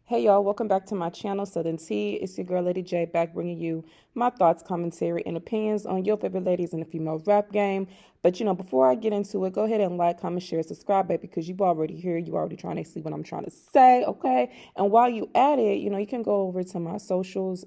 Hey y'all, welcome back to my channel, Southern Tea. It's your girl, Lady J, back bringing you my thoughts, commentary, and opinions on your favorite ladies in the female rap game. But before I get into it, go ahead and like, comment, share, subscribe, baby, because you already here. You already trying to see what I'm trying to say, okay? And while you at it, you can go over to my socials,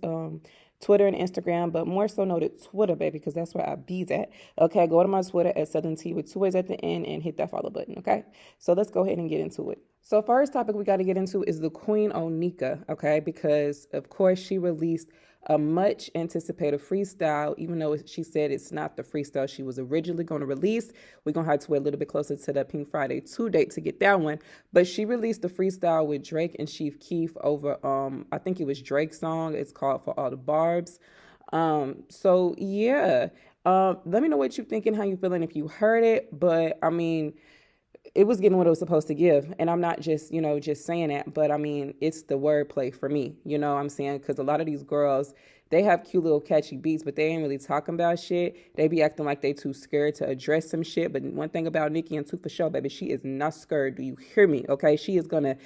Twitter and Instagram, but more so noted Twitter, baby, because that's where I bees at. Okay, go to my Twitter at Southern Tea with two A's at the end and hit that follow button, okay? So let's go ahead and get into it. So first topic we got to get into is the Queen Onika, okay? Because of course she released a much anticipated freestyle, even though she said it's not the freestyle she was originally going to release. We're going to have to wait a little bit closer to the Pink Friday 2 date to get that one. But she released the freestyle with Drake and Chief Keef over, I think it was Drake's song. It's called For All the Barbs. So yeah, let me know what you're thinking, how you feeling if you heard it. But I mean, it was getting what it was supposed to give. And I'm not just, just saying that, but I mean, it's the wordplay for me, you know what I'm saying? Because a lot of these girls, they have cute little catchy beats, but they ain't really talking about shit. They be acting like they too scared to address some shit. But one thing about Nicki and Two for sure, baby, she is not scared. Do you hear me? Okay, she is gonna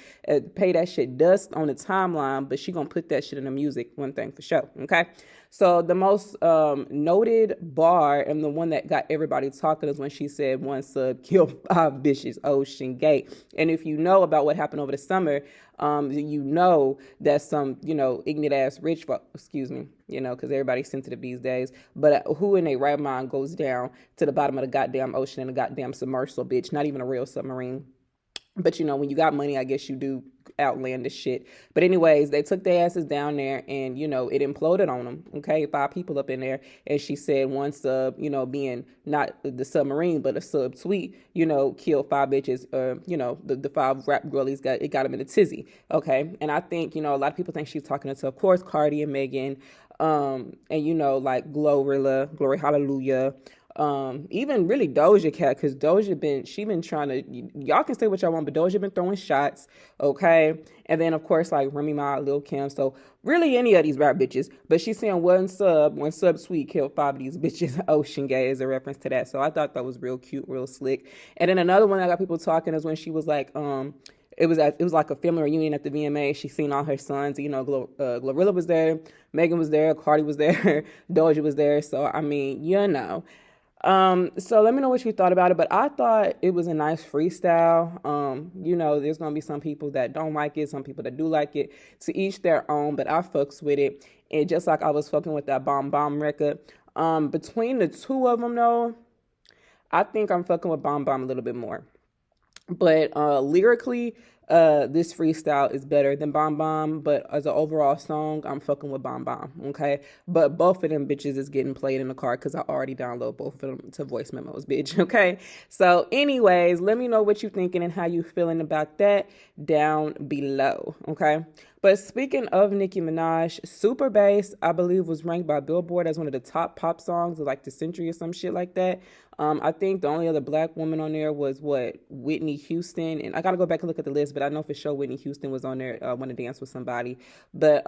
pay that shit dust on the timeline, but she gonna put that shit in the music. One thing for sure. Okay. So the most noted bar and the one that got everybody talking is when she said one sub killed 5 bitches, Ocean Gate. And if you know about what happened over the summer, you know that some, ignorant ass rich folk, excuse me, because everybody's sensitive these days. But who in their right mind goes down to the bottom of the goddamn ocean in a goddamn submersible, bitch? Not even a real submarine. But when you got money, I guess you do outlandish shit. But anyways, they took their asses down there and, it imploded on them. Okay, 5 people up in there. And she said one sub, being not the submarine, but a sub tweet, killed 5 bitches. The 5 rap girlies got them in a tizzy. Okay. And I think, a lot of people think she's talking to, of course, Cardi and Megan. And, like Glorilla, Glory Hallelujah. Even really Doja Cat, because she been trying to, y'all can say what y'all want, but Doja been throwing shots, okay? And then of course like Remy Ma, Lil Kim, so really any of these rap bitches, but she's saying one sub sweet killed 5 of these bitches. Ocean Gay is a reference to that, so I thought that was real cute, real slick. And then another one that got people talking is when she was like, it was like a family reunion at the VMA. She seen all her sons. Glorilla was there, Megan was there, Cardi was there, Doja was there. So I mean, so let me know what you thought about it. But I thought it was a nice freestyle. There's gonna be some people that don't like it, some people that do like it. To each their own. But I fucks with it. And just like I was fucking with that Bomb Bomb record. Between the two of them though, I think I'm fucking with Bomb Bomb a little bit more. But lyrically, this freestyle is better than Bomb Bomb. But as an overall song, I'm fucking with Bomb Bomb, okay? But both of them bitches is getting played in the car because I already download both of them to voice memos, bitch, okay? So anyways, let me know what you thinking and how you feeling about that down below, okay? But speaking of Nicki Minaj, Super Bass, I believe, was ranked by Billboard as one of the top pop songs of like the century or some shit like that. I think the only other black woman on there was Whitney Houston, and I gotta go back and look at the list, but I know for sure Whitney Houston was on there. Want to dance with somebody, but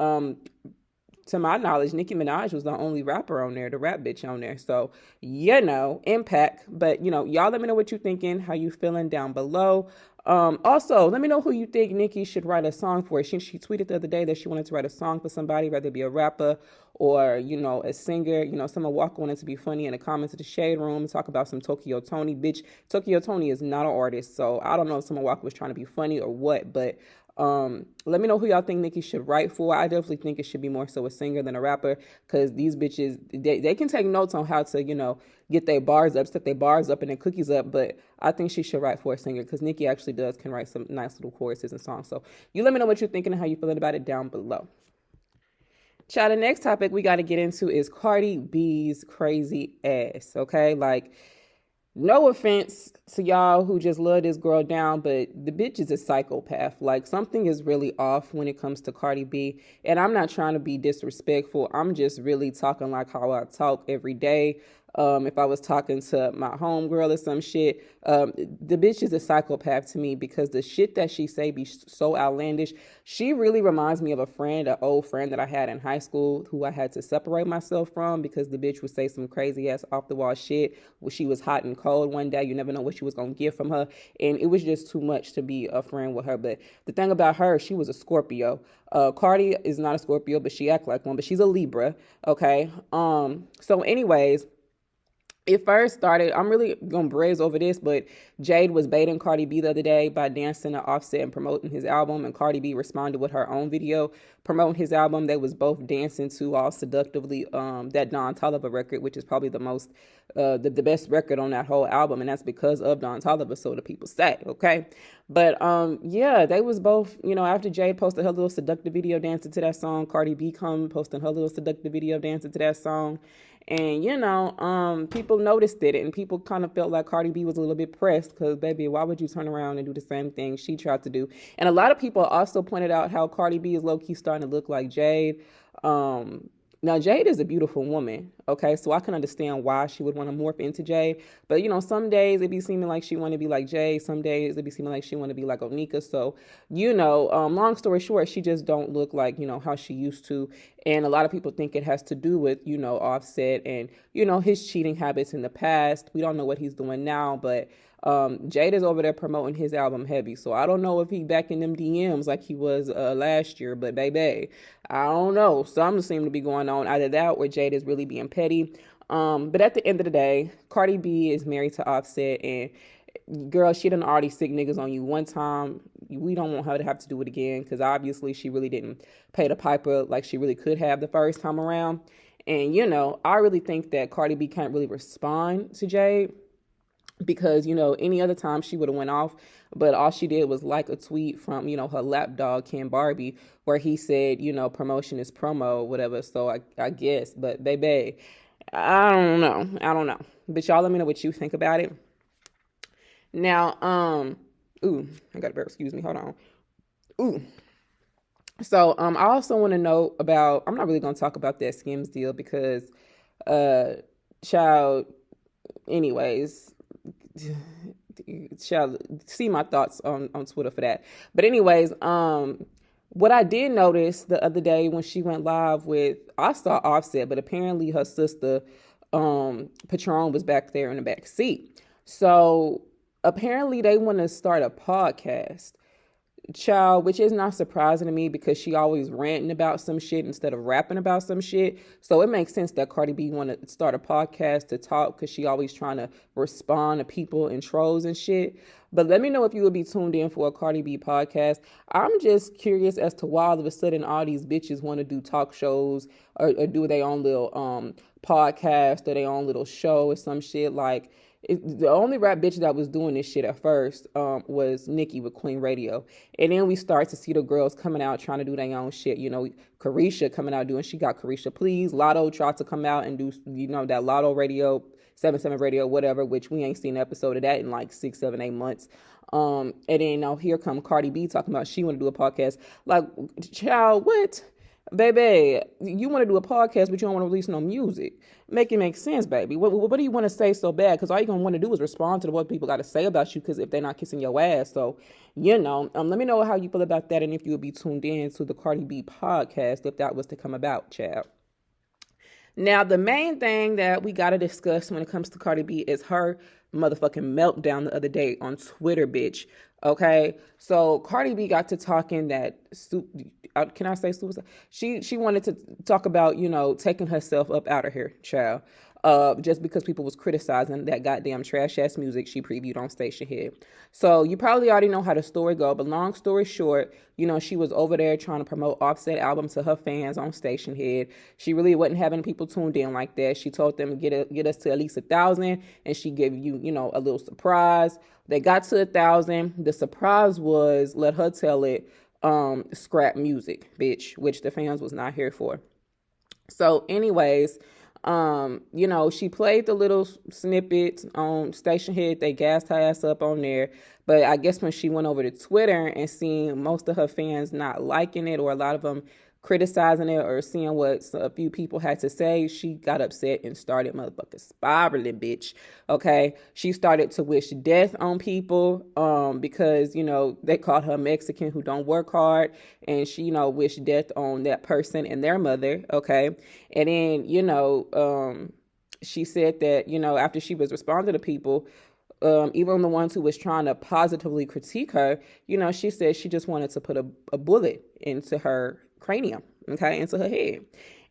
to my knowledge, Nicki Minaj was the only rapper on there, the rap bitch on there. So, impact. But, y'all let me know what you thinking, how you feeling down below. Also, let me know who you think Nicki should write a song for. She tweeted the other day that she wanted to write a song for somebody, whether it be a rapper or, a singer. Someone wanted to be funny in the comments of the Shade Room, talk about some Tokyo Tony. Bitch, Tokyo Tony is not an artist. So I don't know if someone was trying to be funny or what, but let me know who y'all think Nicki should write for. I definitely think it should be more so a singer than a rapper, because these bitches, they can take notes on how to, get their bars up, set their bars up and their cookies up, but I think she should write for a singer, because Nicki actually can write some nice little choruses and songs. So you let me know what you're thinking and how you feeling about it down below. Child, the next topic we got to get into is Cardi B's crazy ass, okay? Like, no offense to y'all who just love this girl down, but the bitch is a psychopath. Like, something is really off when it comes to Cardi B. And I'm not trying to be disrespectful. I'm just really talking like how I talk every day. if I was talking to my homegirl or some shit. The bitch is a psychopath to me because the shit that she say be so outlandish. She really reminds me of a friend, an old friend that I had in high school who I had to separate myself from because the bitch would say some crazy ass off the wall shit when she was hot and cold one day. You never know what she was going to get from her. And it was just too much to be a friend with her. But the thing about her, she was a Scorpio. Cardi is not a Scorpio, but she act like one, but she's a Libra. Okay. So anyways, it first started, I'm really going to braze over this, but Jade was baiting Cardi B the other day by dancing to Offset and promoting his album, and Cardi B responded with her own video promoting his album. They was both dancing to all seductively that Don Toliver record, which is probably the best record on that whole album, and that's because of Don Toliver, so the people say, okay? But yeah, they was both, after Jade posted her little seductive video dancing to that song, Cardi B come posting her little seductive video dancing to that song. And, people noticed it, and people kind of felt like Cardi B was a little bit pressed because, baby, why would you turn around and do the same thing she tried to do? And a lot of people also pointed out how Cardi B is low-key starting to look like Jade. Now, Jade is a beautiful woman, okay? So I can understand why she would want to morph into Jade. But, some days it be seeming like she want to be like Jade. Some days it be seeming like she want to be like Onika. So, long story short, she just don't look like, how she used to. And a lot of people think it has to do with, Offset and, his cheating habits in the past. We don't know what he's doing now, but Jade is over there promoting his album heavy. So I don't know if he back in them DMs like he was last year, but baby, I don't know. Something seems to be going on. Either that or Jade is really being petty. But at the end of the day, Cardi B is married to Offset, and girl, she done already sick niggas on you one time. We don't want her to have to do it again because obviously she really didn't pay the piper like she really could have the first time around. And, I really think that Cardi B can't really respond to Jade because, any other time she would have went off, but all she did was like a tweet from, her lapdog, Ken Barbie, where he said, promotion is promo, whatever. So I guess, but baby, I don't know. But y'all let me know what you think about it. Now, I got a burp, excuse me, hold on. So, I also want to know about, I'm not really going to talk about that Skims deal because, anyways, shall see my thoughts on Twitter for that. But anyways, what I did notice the other day when she went live I saw Offset, but apparently her sister, Patron, was back there in the back seat. So apparently they want to start a podcast. Child, which is not surprising to me because she always ranting about some shit instead of rapping about some shit. So it makes sense that Cardi B want to start a podcast to talk because she always trying to respond to people and trolls and shit. But let me know if you would be tuned in for a Cardi B podcast. I'm just curious as to why all of a sudden all these bitches want to do talk shows or do their own little podcast or their own little show or some shit. Like, the only rap bitch that was doing this shit at first was Nicki with Queen Radio. And then we start to see the girls coming out trying to do their own shit. Carisha coming out doing, she got Carisha Please. Latto tried to come out and do, that Latto radio, 77 radio, whatever, which we ain't seen an episode of that in like 6, 7, 8 months. And then here come Cardi B talking about she want to do a podcast. Like, child, what? Baby, you want to do a podcast, but you don't want to release no music. Make it make sense, baby. What do you want to say so bad? Because all you're going to want to do is respond to what people got to say about you because if they're not kissing your ass. So, let me know how you feel about that and if you would be tuned in to the Cardi B podcast if that was to come about, child. Now, the main thing that we got to discuss when it comes to Cardi B is her motherfucking meltdown the other day on Twitter, bitch. Okay, so Cardi B got to talking that, can I say suicide? She wanted to talk about, taking herself up out of here, child. Just because people was criticizing that goddamn trash ass music she previewed on Station Head. So you probably already know how the story go, but long story short, she was over there trying to promote Offset album to her fans on Station Head. She really wasn't having people tuned in like that. She told them to get us to at least 1,000, and she gave you, a little surprise. They got to 1,000. The surprise was, let her tell it, scrap music, bitch, which the fans was not here for. So anyways, she played the little snippet on Station Head. They gassed her ass up on there. But I guess when she went over to Twitter and seen most of her fans not liking it, or a lot of them criticizing it or seeing what a few people had to say, she got upset and started motherfucking spiraling, bitch. Okay, she started to wish death on people because, you know, they called her Mexican who don't work hard, and she, you know, wished death on that person and their mother. Okay, and then, you know, she said that, you know, after she was responding to people, even the ones who was trying to positively critique her, you know, she said she just wanted to put a bullet into her cranium, okay, into her head.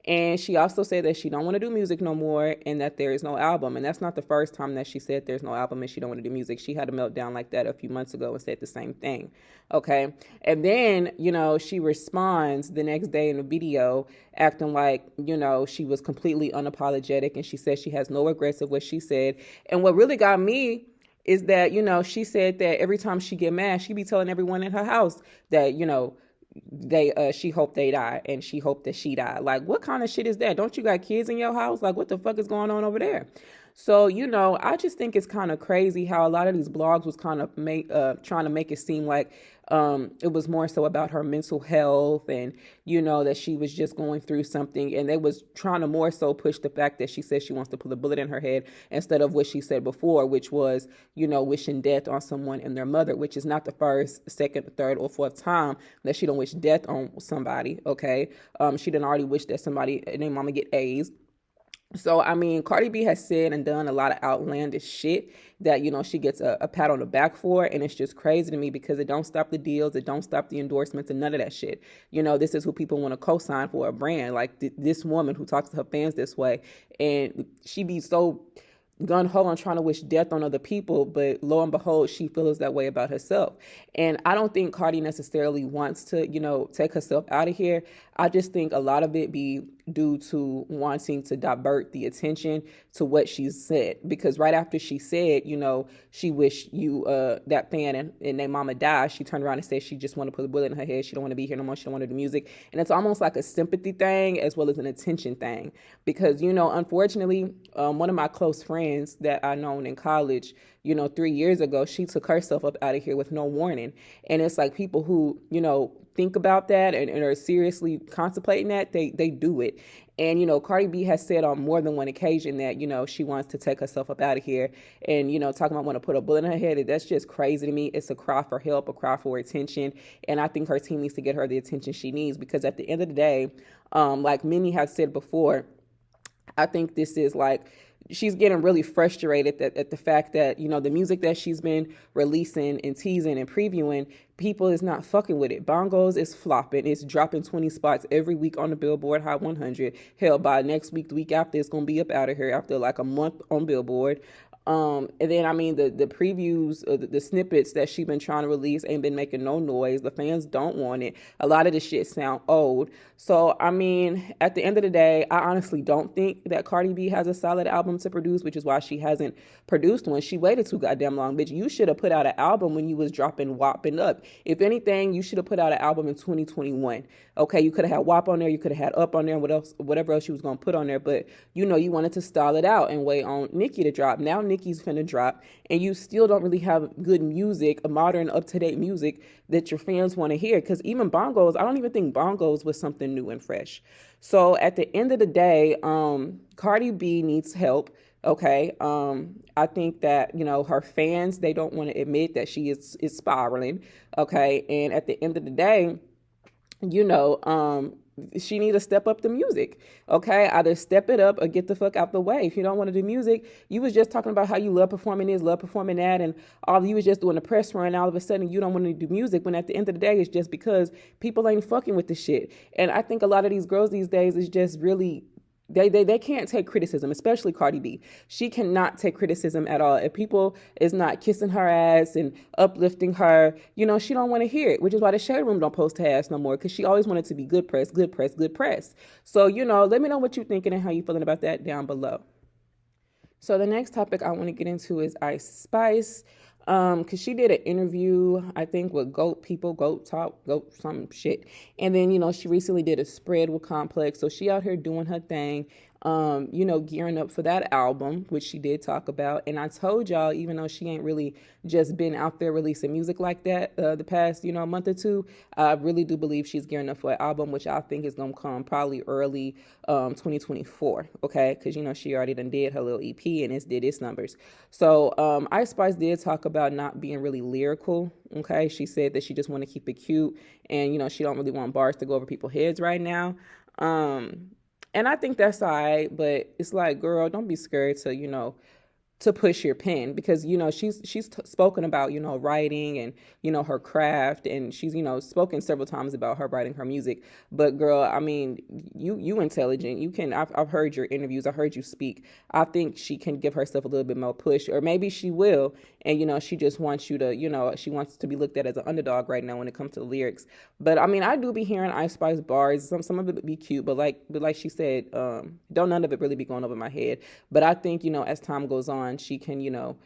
And she also said that she don't want to do music no more and that there is no album. And that's not the first time that she said there's no album and she don't want to do music. She had a meltdown like that a few months ago and said the same thing. Okay. And then, you know, she responds the next day in a video acting like, you know, she was completely unapologetic, and she said she has no regrets of what she said. And what really got me is that, you know, she said that every time she get mad, she be telling everyone in her house that, you know, she hoped they die and she hoped that she died. Like, what kind of shit is that? Don't you got kids in your house? Like, what the fuck is going on over there? So, you know, I just think it's kind of crazy how a lot of these blogs was kind of trying to make it seem like it was more so about her mental health and, you know, that she was just going through something. And they was trying to more so push the fact that she said she wants to put a bullet in her head instead of what she said before, which was, you know, wishing death on someone and their mother, which is not the first, second, third, or fourth time that she don't wish death on somebody. Okay. She done already wished that somebody and their mama get AIDS. So, I mean, Cardi B has said and done a lot of outlandish shit that, you know, she gets a pat on the back for. And it's just crazy to me because it don't stop the deals. It don't stop the endorsements and none of that shit. You know, this is who people want to co-sign for a brand. Like this woman who talks to her fans this way. And she be so gun-ho on trying to wish death on other people, but lo and behold, she feels that way about herself. And I don't think Cardi necessarily wants to, you know, take herself out of here. I just think a lot of it be due to wanting to divert the attention to what she said. Because right after she said, you know, she wished you, that fan and their mama died, she turned around and said she just want to put a bullet in her head. She don't want to be here no more. She don't want to do music. And it's almost like a sympathy thing as well as an attention thing. Because, you know, unfortunately, one of my close friends that I known in college, you know, 3 years ago, she took herself up out of here with no warning. And it's like people who, you know, think about that and are seriously contemplating that, they do it. And, you know, Cardi B has said on more than one occasion that, you know, she wants to take herself up out of here and, you know, talking about want to put a bullet in her head. That's just crazy to me. It's a cry for help, a cry for attention. And I think her team needs to get her the attention she needs because at the end of the day, like many have said before, I think this is like, she's getting really frustrated at the fact that, you know, the music that she's been releasing and teasing and previewing, people is not fucking with it. Bongos is flopping. It's dropping 20 spots every week on the Billboard Hot 100. Hell, by next week, the week after, it's going to be up out of here after like a month on Billboard. And then, I mean, the previews, the snippets that she been trying to release ain't been making no noise. The fans don't want it. A lot of the shit sound old. So, I mean, at the end of the day, I honestly don't think that Cardi B has a solid album to produce, which is why she hasn't produced one. She waited too goddamn long, bitch. You should have put out an album when you was dropping WAP and Up. If anything, you should have put out an album in 2021. Okay, you could have had WAP on there, you could have had Up on there, and whatever else you was gonna put on there. But you know, you wanted to style it out and wait on Nicki to drop. Now Nicki's finna drop, and you still don't really have good music, a modern, up-to-date music that your fans want to hear. Because even Bongos, I don't even think Bongos was something new and fresh. So at the end of the day, Cardi B needs help. Okay. I think that, you know, her fans, they don't want to admit that she is spiraling. Okay. And at the end of the day, you know, she need to step up the music. Okay. Either step it up or get the fuck out the way. If you don't want to do music, you was just talking about how you love performing this, love performing that, and all you was just doing the press run. All of a sudden you don't want to do music when at the end of the day, it's just because people ain't fucking with the shit. And I think a lot of these girls these days is just really, they can't take criticism, especially Cardi B. She cannot take criticism at all. If people is not kissing her ass and uplifting her, you know, she don't want to hear it, which is why the Shade Room don't post her ass no more, because she always wanted to be good press, good press, good press. So, you know, let me know what you're thinking and how you feeling about that down below. So the next topic I want to get into is Ice Spice. Cause she did an interview, I think with Goat Talk, Goat some shit. And then, you know, she recently did a spread with Complex. So she out here doing her thing. gearing up for that album, which she did talk about. And I told y'all, even though she ain't really just been out there releasing music like that the past, month or two, I really do believe she's gearing up for an album, which I think is going to come probably early 2024, okay? Because, she already done did her little EP and did its numbers. So Ice Spice did talk about not being really lyrical, okay? She said that she just want to keep it cute and, she don't really want bars to go over people's heads right now. And I think that's all right, but it's like, girl, don't be scared to push your pen, because she's spoken about writing and her craft, and she's spoken several times about her writing her music. But girl, I mean, you intelligent, you can. I've heard your interviews, I heard you speak. I think she can give herself a little bit more push, or maybe she will, and she just wants you to she wants to be looked at as an underdog right now when it comes to the lyrics. But I mean, I do be hearing Ice Spice bars. Some of it be cute, but like she said, don't none of it really be going over my head. But I think as time goes on, she can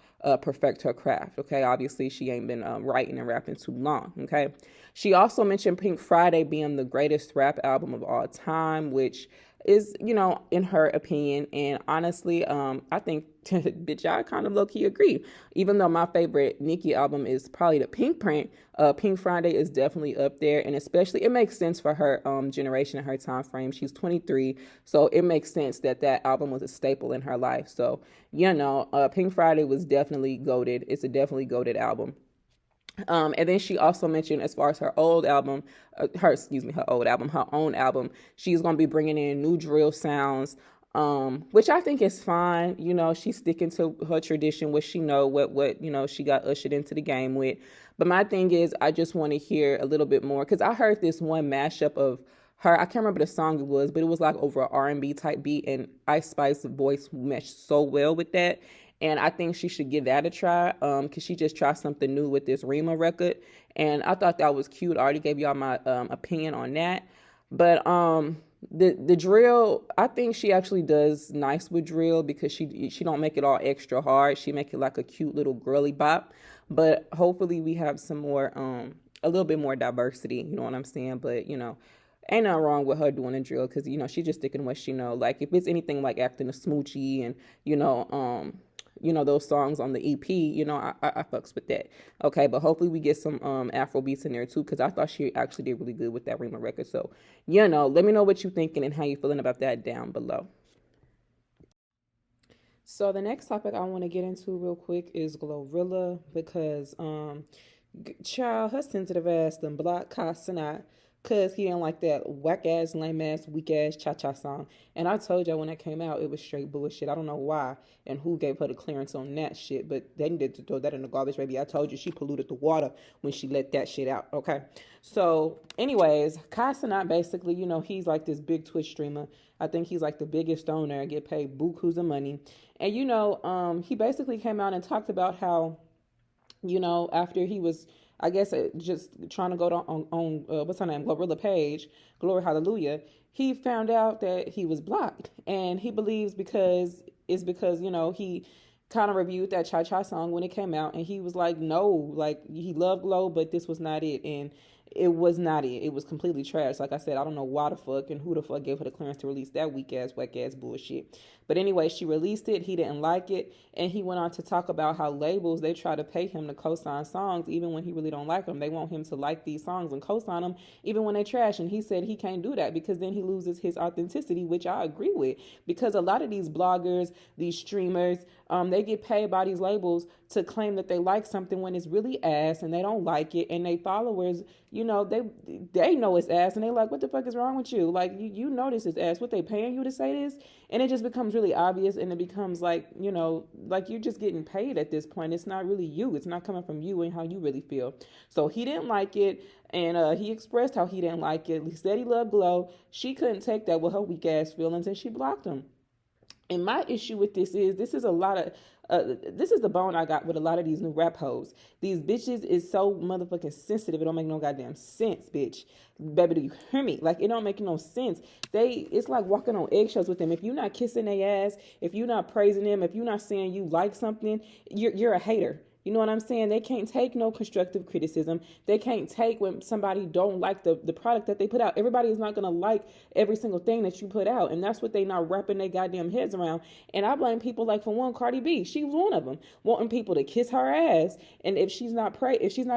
perfect her craft. Okay, obviously she ain't been writing and rapping too long. Okay, she also mentioned Pink Friday being the greatest rap album of all time, which is in her opinion. And honestly, I think bitch, I kind of low-key agree. Even though my favorite Nicki album is probably the Pink Print, Pink Friday is definitely up there. And especially it makes sense for her generation and her time frame. She's 23, so it makes sense that album was a staple in her life. So Pink Friday was definitely goated. It's a definitely goated album. And then she also mentioned, as far as her own album, her own album, she's going to be bringing in new drill sounds, which I think is fine. She's sticking to her tradition, what she know, what she got ushered into the game with. But my thing is, I just want to hear a little bit more, because I heard this one mashup of her. I can't remember the song it was, but it was like over an R&B type beat, and Ice Spice's voice meshed so well with that. And I think she should give that a try, because she just tried something new with this Rima record. And I thought that was cute. I already gave y'all my opinion on that. But the drill, I think she actually does nice with drill, because she don't make it all extra hard. She make it like a cute little girly bop. But hopefully we have some more, a little bit more diversity, you know what I'm saying? But, ain't nothing wrong with her doing a drill, because, she's just sticking what she know. Like, if it's anything like Acting a Smoochie and, those songs on the EP, I fucks with that. Okay, but hopefully we get some Afro beats in there too, because I thought she actually did really good with that Rima record. So, let me know what you're thinking and how you feeling about that down below. So the next topic I want to get into real quick is Glorilla, because child, her sensitive ass done blocked Casanat, because he didn't like that whack ass, lame ass, weak ass cha cha song. And I told y'all when that came out, it was straight bullshit. I don't know why and who gave her the clearance on that shit, but they needed to throw that in the garbage, baby. I told you she polluted the water when she let that shit out. Okay. So, anyways, Casanat basically, he's like this big Twitch streamer. I think he's like the biggest owner, get paid bukus of money. And he basically came out and talked about how, after he was, I guess, just trying to go on what's her name, Glorilla page, Glory Hallelujah, he found out that he was blocked. And he believes because he kind of reviewed that Cha Cha song when it came out, and he was like, no, like, he loved Glow, but this was not it. And it was not it. It was completely trash. Like I said, I don't know why the fuck and who the fuck gave her the clearance to release that weak ass, whack ass bullshit. But anyway, she released it. He didn't like it. And he went on to talk about how labels, they try to pay him to co-sign songs even when he really don't like them. They want him to like these songs and co-sign them even when they trash. And he said he can't do that, because then he loses his authenticity, which I agree with. Because a lot of these bloggers, these streamers, they get paid by these labels to claim that they like something when it's really ass and they don't like it. And they followers, they know it's ass, and they like, what the fuck is wrong with you? Like, you know this is ass. What, they paying you to say this? And it just becomes really obvious, and it becomes like, like you're just getting paid at this point. It's not really you. It's not coming from you and how you really feel. So he didn't like it, and he expressed how he didn't like it. He said he loved Glow. She couldn't take that with her weak ass feelings, and she blocked him. And my issue with this is this is the bone I got with a lot of these new rap hoes. These bitches is so motherfucking sensitive. It don't make no goddamn sense, bitch. Baby, do you hear me? Like, it don't make no sense. It's like walking on eggshells with them. If you're not kissing their ass, if you're not praising them, if you're not saying you like something, you're a hater. You know what I'm saying? They can't take no constructive criticism. They can't take when somebody don't like the product that they put out. Everybody is not going to like every single thing that you put out. And that's what they not wrapping their goddamn heads around. And I blame people like, for one, Cardi B. She was one of them, wanting people to kiss her ass. And if she's not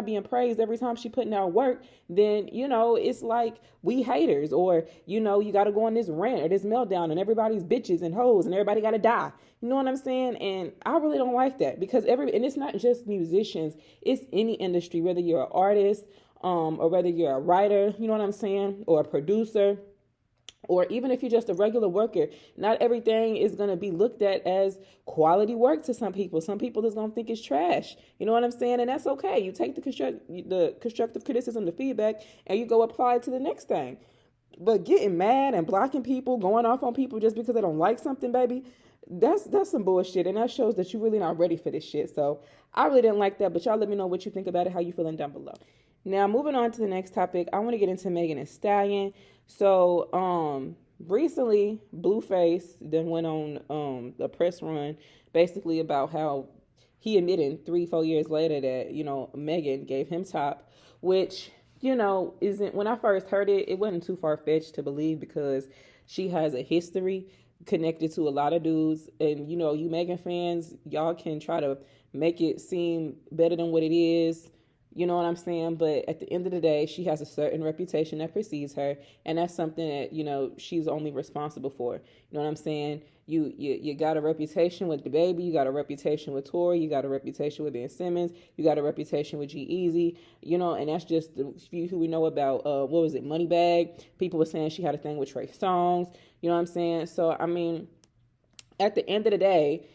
being praised every time she putting out work, then, you know, it's like we haters, or, you know, you got to go on this rant or this meltdown and everybody's bitches and hoes and everybody got to die. You know what I'm saying? And I really don't like that, because and it's not just musicians, it's any industry, whether you're an artist, or whether you're a writer, you know what I'm saying, or a producer, or even if you're just a regular worker. Not everything is going to be looked at as quality work to some people. Some people is going to think it's trash. You know what I'm saying? And that's okay. You take the constructive criticism, the feedback, and you go apply it to the next thing. But getting mad and blocking people, going off on people just because they don't like something, baby, that's some bullshit. And that shows that you're really not ready for this shit. So I really didn't like that. But y'all let me know what you think about it, how you feeling down below. Now, moving on to the next topic, I want to get into Megan and Stallion. So, recently, Blueface then went on a press run, basically about how he admitted 3-4 years later that, you know, Megan gave him top, which, you know, isn't, when I first heard it, it wasn't too far-fetched to believe, because she has a history connected to a lot of dudes. And, you know, you Megan fans, y'all can try to make it seem better than what it is. You know what I'm saying? But at the end of the day, she has a certain reputation that precedes her. And that's something that, you know, she's only responsible for. You know what I'm saying? You got a reputation with the baby. You got a reputation with Tori. You got a reputation with Ben Simmons. You got a reputation with G-Eazy. You know, and that's just the few who we know about. What was it? Moneybagg. People were saying she had a thing with Trey Songz. You know what I'm saying? So, I mean, at the end of the day,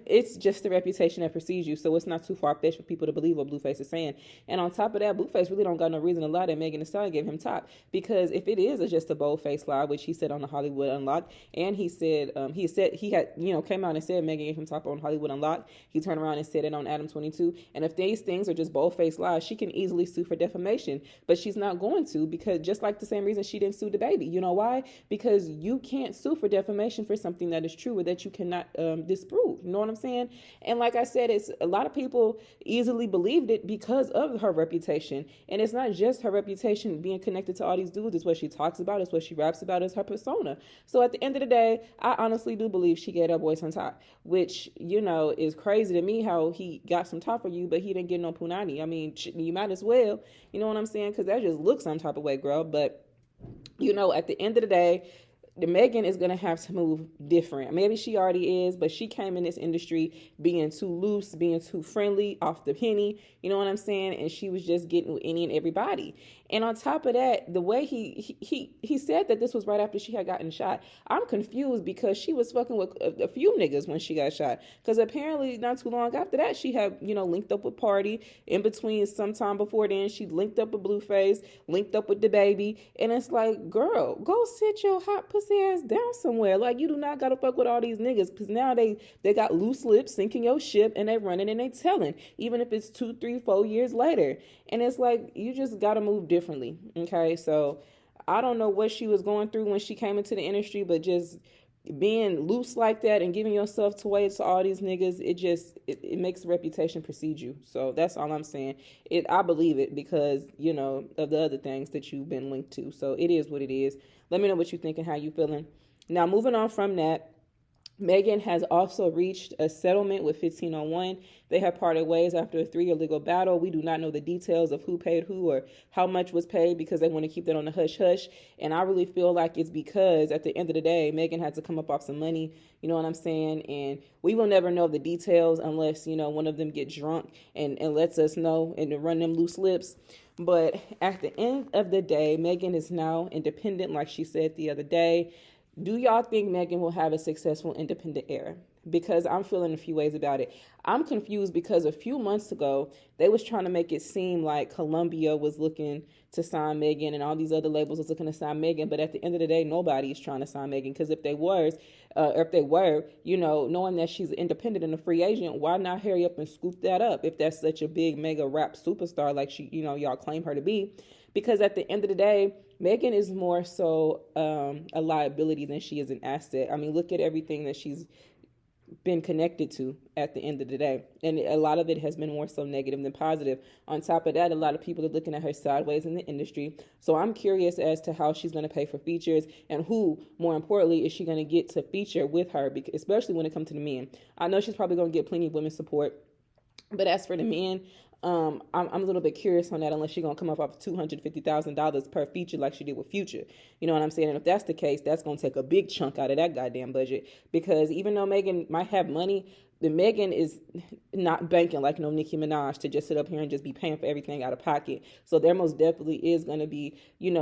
it's just the reputation that precedes you. So it's not too far-fetched for people to believe what Blueface is saying. And on top of that, Blueface really don't got no reason to lie that Megan Thee Stallion gave him top. Because if it is just a bold-faced lie, which he said on the Hollywood Unlocked, and he said he had, you know, came out and said Megan gave him top on Hollywood Unlocked. He turned around and said it on Adam 22. And if these things are just bold-faced lies, she can easily sue for defamation. But she's not going to, because just like the same reason she didn't sue the baby. You know why? Because you can't sue for defamation for something that is true or that you cannot disprove. You know what I'm saying? And like I said, it's a lot of people easily believed it because of her reputation. And it's not just her reputation being connected to all these dudes. It's what she talks about. It's what she raps about. It's her persona. So at the end of the day, I honestly do believe she gave that boy some top, which, you know, is crazy to me how he got some top for you, but he didn't get no punani. I mean, you might as well, you know what I'm saying? Because that just looks some type of way, girl. But, you know, at the end of the day, the Megan is going to have to move different. Maybe she already is, but she came in this industry being too loose, being too friendly, off the penny, you know what I'm saying? And she was just getting with any and everybody. And on top of that, the way he said that this was right after she had gotten shot. I'm confused because she was fucking with a few niggas when she got shot. Because apparently not too long after that, she had, you know, linked up with Party. In between, sometime before then, she linked up with Blueface, linked up with the baby. And it's like, girl, go sit your hot pussy ass down somewhere. Like, you do not got to fuck with all these niggas, because now they got loose lips sinking your ship, and they running and they telling, even if it's 2, 3, 4 years later. And it's like, you just got to move differently. Okay. So I don't know what she was going through when she came into the industry, but just being loose like that and giving yourself away to all these niggas, it makes the reputation precede you. So that's all I'm saying. I believe it because, you know, of the other things that you've been linked to. So it is what it is. Let me know what you think and how you feeling. Now, moving on from that, Megan has also reached a settlement with 1501. They have parted ways after a 3-year legal battle. We do not know the details of who paid who or how much was paid, because they want to keep that on the hush-hush. And I really feel like it's because at the end of the day, Megan had to come up off some money. You know what I'm saying? And we will never know the details unless, you know, one of them get drunk and lets us know and to run them loose lips. But at the end of the day, Megan is now independent, like she said the other day. Do y'all think Megan will have a successful independent era? Because I'm feeling a few ways about it. I'm confused because a few months ago, they was trying to make it seem like Columbia was looking to sign Megan and all these other labels was looking to sign Megan. But at the end of the day, nobody is trying to sign Megan, because if they were, you know, knowing that she's independent and a free agent, why not hurry up and scoop that up if that's such a big mega rap superstar like she, you know, y'all claim her to be? Because at the end of the day, Megan is more so a liability than she is an asset. I mean, look at everything that she's been connected to at the end of the day. And a lot of it has been more so negative than positive. On top of that, a lot of people are looking at her sideways in the industry. So I'm curious as to how she's going to pay for features and who, more importantly, is she going to get to feature with her, especially when it comes to the men. I know she's probably going to get plenty of women's support. But as for the men, I'm a little bit curious on that, unless she's going to come up off $250,000 per feature like she did with Future. You know what I'm saying? And if that's the case, that's going to take a big chunk out of that goddamn budget. Because even though Megan might have money, the Megan is not banking like no Nicki Minaj to just sit up here and just be paying for everything out of pocket. So there most definitely is going to be,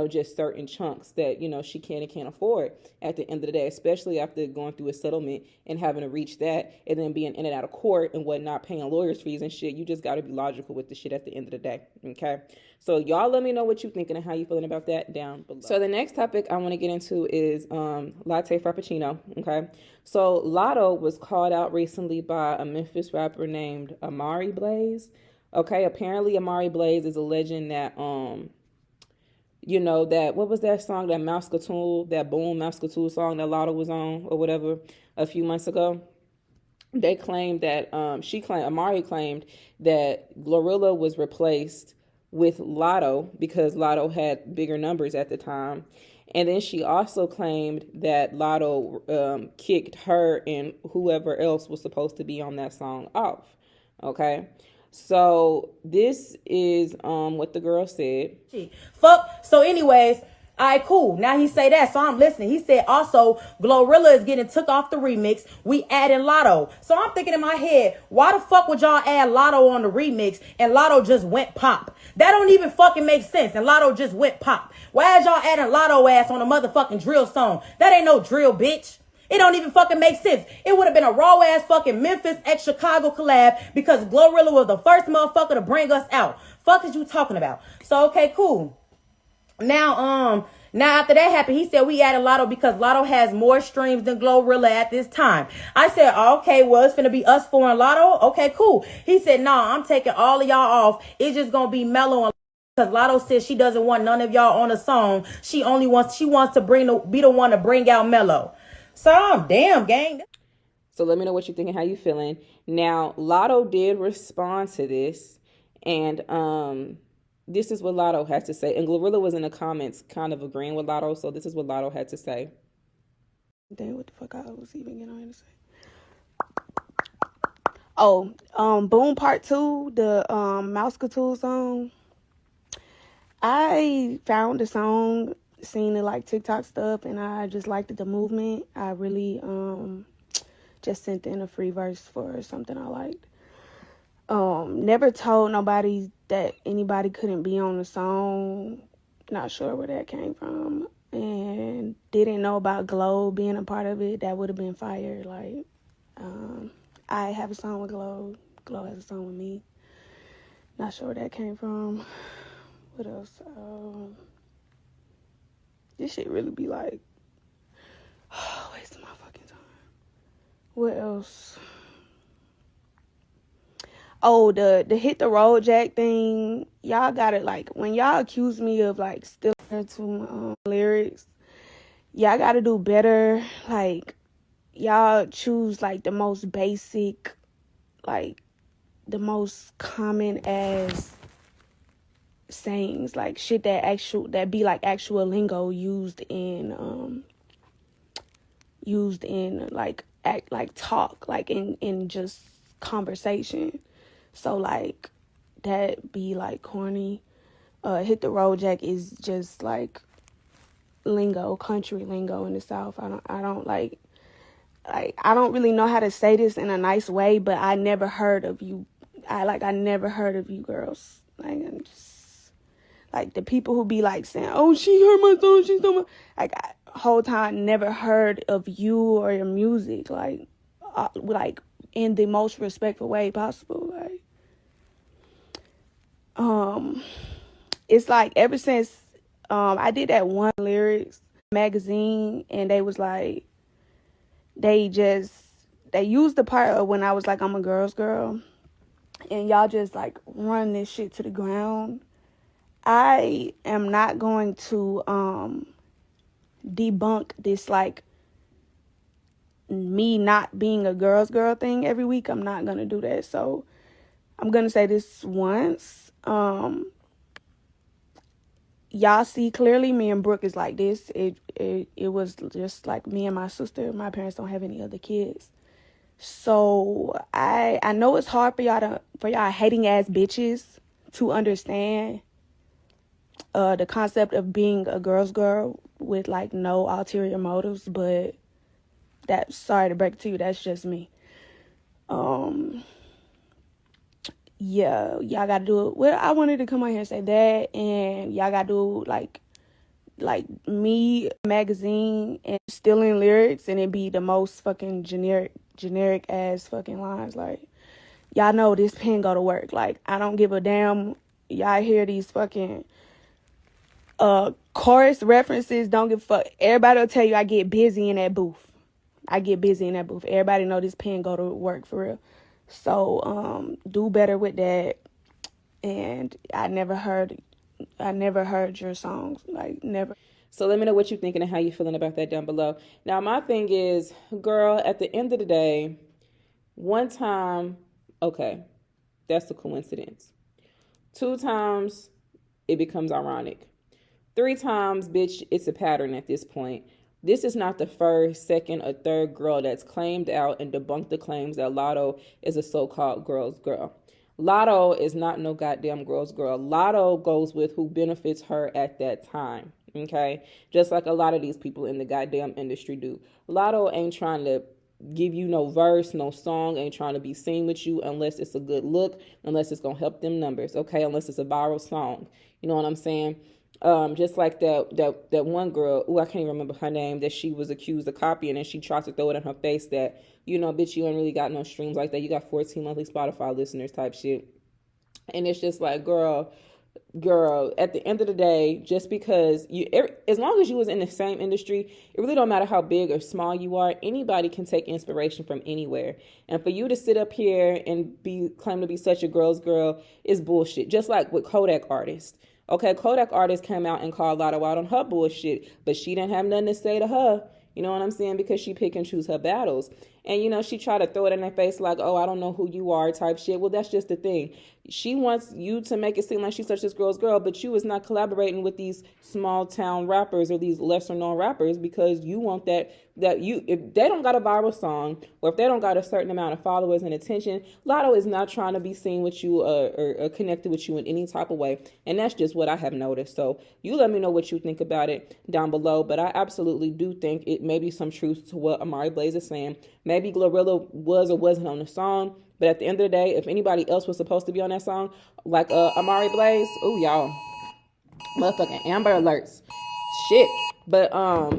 just certain chunks that, she can and can't afford at the end of the day, especially after going through a settlement and having to reach that and then being in and out of court and whatnot, paying lawyers' fees and shit. You just got to be logical with the shit at the end of the day. Okay. So y'all let me know what you're thinking and how you feeling about that down below. So the next topic I want to get into is latte frappuccino. Okay. So Latto was called out recently by a Memphis rapper named Amari Blaze. Okay. Apparently Amari Blaze is alleging that that, what was that song, that Mousecatool, that Boom Mousecatool song that Latto was on or whatever a few months ago. They claimed that Amari claimed that Glorilla was replaced with Latto because Latto had bigger numbers at the time. And then she also claimed that Latto kicked her and whoever else was supposed to be on that song off. Okay. So this is what the girl said. Fuck. So anyways, all right, cool. Now he say that, so I'm listening. He said also Glorilla is getting took off the remix. We adding Latto. So I'm thinking in my head, why the fuck would y'all add Latto on the remix and Latto just went pop? That don't even fucking make sense. And Latto just went pop. Why is y'all adding Latto ass on a motherfucking drill song? That ain't no drill, bitch. It don't even fucking make sense. It would have been a raw ass fucking Memphis x Chicago collab because Glorilla was the first motherfucker to bring us out. Fuck is you talking about? So okay, cool. Now after that happened, he said we added Latto because Latto has more streams than Glorilla at this time. I said, okay, well, it's finna be us four and Latto. Okay, cool. He said, nah, I'm taking all of y'all off. It's just gonna be Mello and because Latto says she doesn't want none of y'all on a song. She wants to be the one to bring out Mello. So damn, gang. So let me know what you're thinking, how you feeling. Now, Latto did respond to this, and this is what Latto had to say. And Glorilla was in the comments kind of agreeing with Latto, so this is what Latto had to say. Then what the fuck I was even getting on to say? Oh, Boom Part 2, the Mousecatool song. I found the song, seen it like TikTok stuff, and I just liked the movement. I really just sent in a free verse for something I liked. Never told nobody that anybody couldn't be on the song. Not sure where that came from. And didn't know about Glow being a part of it. That would have been fire. Like, I have a song with Glow. Glow has a song with me. Not sure where that came from. What else? This shit really be like, wasting my fucking time. What else? Oh, the hit the road jack thing. Y'all got it. Like, when y'all accuse me of like stealing to lyrics, y'all got to do better. Like, y'all choose like the most basic, like the most common as sayings, like shit that be like actual lingo used in like act like talk, like in just conversation. So like that be like corny. Hit the road jack is just like lingo, country lingo in the South. I don't really know how to say this in a nice way, but I never heard of you. I never heard of you girls. Like, I'm just like the people who be like saying, "Oh, she heard my song, she's so much." Like, whole time never heard of you or your music. Like in the most respectful way possible. Like, it's like ever since I did that one lyrics magazine, and they was like, they used the part of when I was like, I'm a girl's girl, and y'all just like run this shit to the ground. I am not going to debunk this like me not being a girl's girl thing every week, I'm not gonna do that. So I'm gonna say this once. Y'all see clearly me and Brooke is like this. It was just like me and my sister. My parents don't have any other kids. So I know it's hard for y'all hating ass bitches to understand the concept of being a girl's girl with like no ulterior motives, but that's, sorry to break it to you, that's just me. Yeah, y'all gotta do it. Well, I wanted to come on here and say that, and y'all gotta do like me magazine and stealing lyrics, and it be the most fucking generic ass fucking lines. Like, y'all know this pen go to work. Like, I don't give a damn. Y'all hear these fucking chorus references, don't give a fuck. Everybody will tell you I get busy in that booth. Everybody know this pen go to work for real. So do better with that. And I never heard your songs. Like, never. So let me know what you're thinking and how you're feeling about that down below. Now, my thing is, girl, at the end of the day, one time, okay, that's a coincidence. 2 times, it becomes ironic. 3 times, bitch, it's a pattern at this point. This is not the first, second, or third girl that's claimed out and debunked the claims that Latto is a so-called girl's girl. Latto is not no goddamn girl's girl. Latto goes with who benefits her at that time, okay? Just like a lot of these people in the goddamn industry do. Latto ain't trying to give you no verse, no song, ain't trying to be seen with you unless it's a good look, unless it's going to help them numbers, okay? Unless it's a viral song. You know what I'm saying? Just like that one girl, I can't even remember her name, that she was accused of copying, and she tried to throw it in her face that, you know, bitch, you ain't really got no streams like that. You got 14 monthly Spotify listeners type shit. And it's just like, girl, at the end of the day, just because as long as you was in the same industry, it really don't matter how big or small you are. Anybody can take inspiration from anywhere. And for you to sit up here and claim to be such a girl's girl is bullshit. Just like with Kodak artists. Okay, Kodak artist came out and called Latto out on her bullshit, but she didn't have nothing to say to her. You know what I'm saying? Because she pick and choose her battles. And, you know, she tried to throw it in their face like, oh, I don't know who you are type shit. Well, that's just the thing. She wants you to make it seem like she's such this girl's girl, but you is not collaborating with these small town rappers or these lesser known rappers because you want that if they don't got a viral song or if they don't got a certain amount of followers and attention, Latto is not trying to be seen with you or connected with you in any type of way. And that's just what I have noticed. So you let me know what you think about it down below. But I absolutely do think it may be some truth to what Amari Blaze is saying. Maybe Glorilla was or wasn't on the song. But at the end of the day, if anybody else was supposed to be on that song, like Amari Blaze, ooh, y'all, motherfucking Amber Alerts, shit. But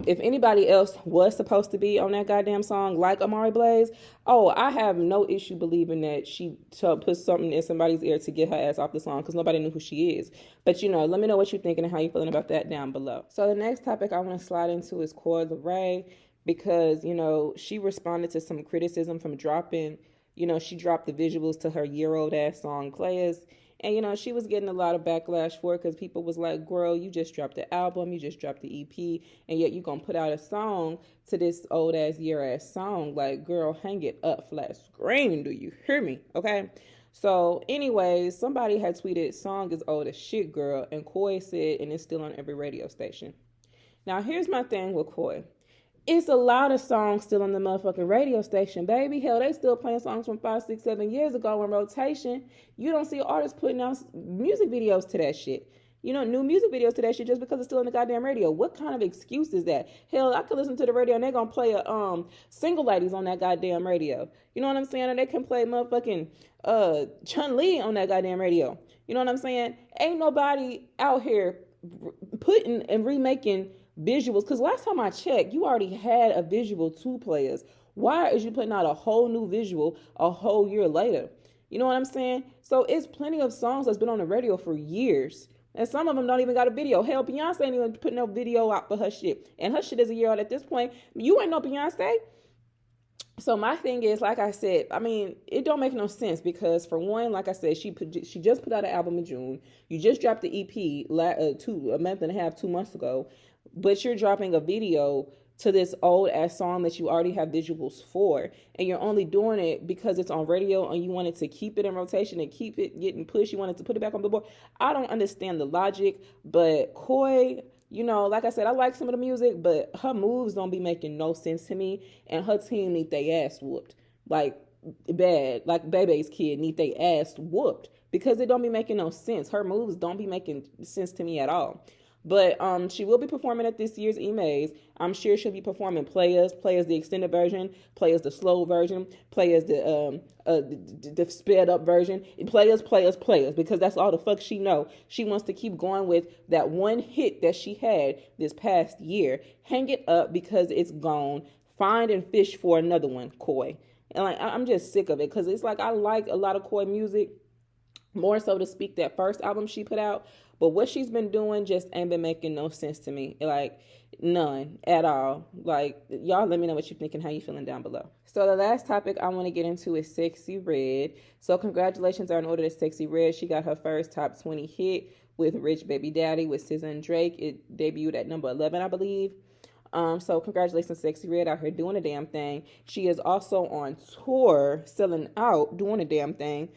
if anybody else was supposed to be on that goddamn song, like Amari Blaze, oh, I have no issue believing that she put something in somebody's ear to get her ass off the song because nobody knew who she is. But, you know, let me know what you're thinking and how you're feeling about that down below. So the next topic I want to slide into is Coi Leray because, you know, she responded to some criticism from dropping. You know, she dropped the visuals to her year-old ass song, Players. And, you know, she was getting a lot of backlash for it because people was like, girl, you just dropped the album, you just dropped the EP, and yet you going to put out a song to this old-ass, year-ass song. Like, girl, hang it up, flat screen, do you hear me? Okay? So, anyways, somebody had tweeted, song is old as shit, girl, and Coi said, and it's still on every radio station. Now, here's my thing with Coi. It's a lot of songs still on the motherfucking radio station, baby. Hell, they still playing songs from 5, 6, 7 years ago in rotation. You don't see artists putting out music videos to that shit. You know, new music videos to that shit just because it's still on the goddamn radio. What kind of excuse is that? Hell, I could listen to the radio and they're gonna play a single ladies on that goddamn radio. You know what I'm saying? Or they can play motherfucking Chun-Li on that goddamn radio. You know what I'm saying? Ain't nobody out here putting and remaking visuals, because last time I checked, you already had a visual to Players. Why is you putting out a whole new visual a whole year later? You know what I'm saying? So it's plenty of songs that's been on the radio for years, and some of them don't even got a video. Hell, Beyonce ain't even putting no video out for her shit, and her shit is a year old at this point. You ain't no Beyonce. So my thing is, like I said, I mean, it don't make no sense because, for one, like I said, she just put out an album in June. You just dropped the EP a month and a half, 2 months ago. But you're dropping a video to this old ass song that you already have visuals for, and you're only doing it because it's on radio and you wanted to keep it in rotation and keep it getting pushed. You wanted to put it back on Billboard. I don't understand the logic, but Coi, like I said, I like some of the music, but her moves don't be making no sense to me, and her team need their ass whooped. Like, bad. Like, Bebe's kid need their ass whooped because it don't be making no sense. Her moves don't be making sense to me at all. But she will be performing at this year's EMAs. I'm sure she'll be performing Players the extended version, Players the slow version, Players the sped up version, Players, because that's all the fuck she know. She wants to keep going with that one hit that she had this past year. Hang it up because it's gone. Find and fish for another one, Coi. And like, I'm just sick of it because it's like I like a lot of Coi music, more so to speak that first album she put out. But what she's been doing just ain't been making no sense to me. Like, none at all. Like, y'all let me know what you're thinking, how you feeling down below. So the last topic I want to get into is Sexy Red. So congratulations are in order to Sexy Red. She got her first top 20 hit with Rich Baby Daddy with SZA and Drake. It debuted at number 11, I believe. So congratulations, Sexy Red, out here doing a damn thing. She is also on tour, selling out, doing a damn thing.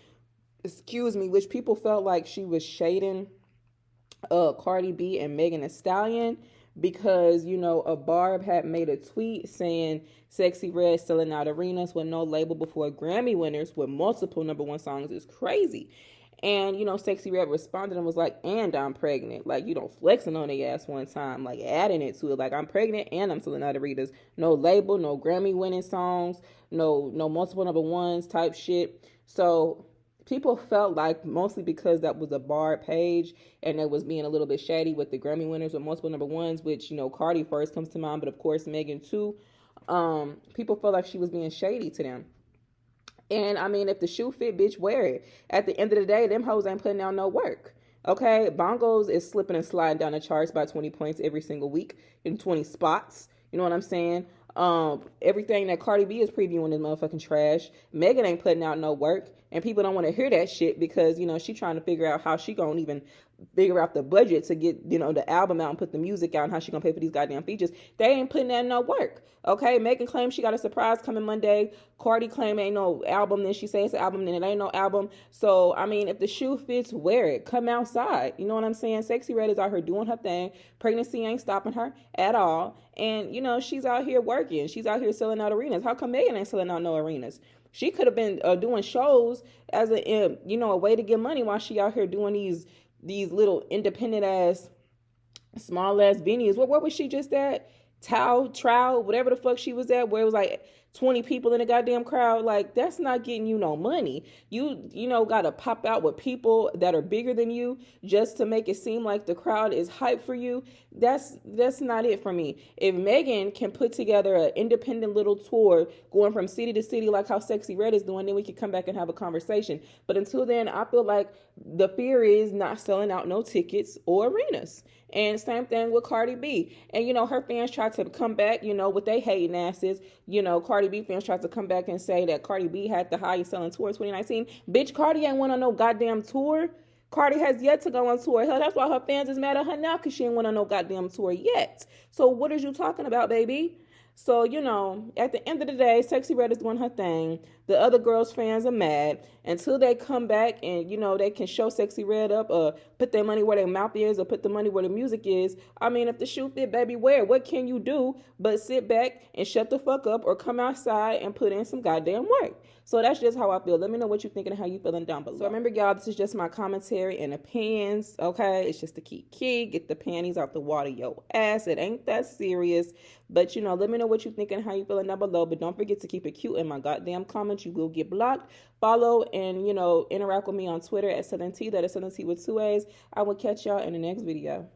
Which people felt like she was shading Cardi B and Megan Thee Stallion because, a Barb had made a tweet saying Sexy Red selling out arenas with no label before Grammy winners with multiple #1 songs is crazy. And, Sexy Red responded and was like, and I'm pregnant. Like, flexing on their ass one time, like adding it to it. Like, I'm pregnant and I'm selling out arenas. No label, no Grammy winning songs, no multiple #1s type shit. So people felt like, mostly because that was a Barb page and it was being a little bit shady with the Grammy winners with multiple #1s, which, Cardi first comes to mind, but of course Megan too. People felt like she was being shady to them. And I mean, if the shoe fit, bitch, wear it. At the end of the day, them hoes ain't putting out no work. Okay, Bongos is slipping and sliding down the charts by 20 points every single week in 20 spots. You know what I'm saying? Everything that Cardi B is previewing is motherfucking trash. Megan ain't putting out no work, and people don't want to hear that shit because, she trying to figure out how she gonna even figure out the budget to get, the album out and put the music out and how she gonna pay for these goddamn features. They ain't putting out no work. Okay, Megan claims she got a surprise coming Monday. Cardi claim ain't no album. Then she says it's an album, then it ain't no album. So, I mean, if the shoe fits, wear it. Come outside. You know what I'm saying? Sexy Red is out here doing her thing. Pregnancy ain't stopping her at all. And, she's out here working. She's out here selling out arenas. How come Megan ain't selling out no arenas? She could have been doing shows as a way to get money while she out here doing these little independent ass, small ass venues. Where was she just at? Trow, whatever the fuck she was at, where it was like 20 people in the goddamn crowd. Like, that's not getting you no money. You gotta pop out with people that are bigger than you just to make it seem like the crowd is hyped for you. That's not it for me. If Megan can put together an independent little tour going from city to city like how Sexy Red is doing, then we can come back and have a conversation. But until then, I feel like the fear is not selling out no tickets or arenas. And same thing with Cardi B. And, her fans tried to come back, with they hating asses. Cardi B fans tried to come back and say that Cardi B had the highest selling tour in 2019. Bitch, Cardi ain't went on no goddamn tour. Cardi has yet to go on tour. Hell, that's why her fans is mad at her now because she ain't went on no goddamn tour yet. So what is you talking about, baby? So, at the end of the day, Sexy Red is doing her thing. The other girls' fans are mad until they come back and, they can show Sexy Red up or put their money where their mouth is or put the money where the music is. I mean, if the shoe fit, baby, wear it. What can you do but sit back and shut the fuck up or come outside and put in some goddamn work? So that's just how I feel. Let me know what you're thinking and how you feeling down below. So remember, y'all, this is just my commentary and opinions, okay? It's just a key. Get the panties off the water, your ass. It ain't that serious. But, let me know what you're thinking and how you feeling down below. But don't forget to keep it cute in my goddamn comments. You will get blocked. Follow and, interact with me on Twitter at Southern T. That is Southern T with 2 A's. I will catch y'all in the next video.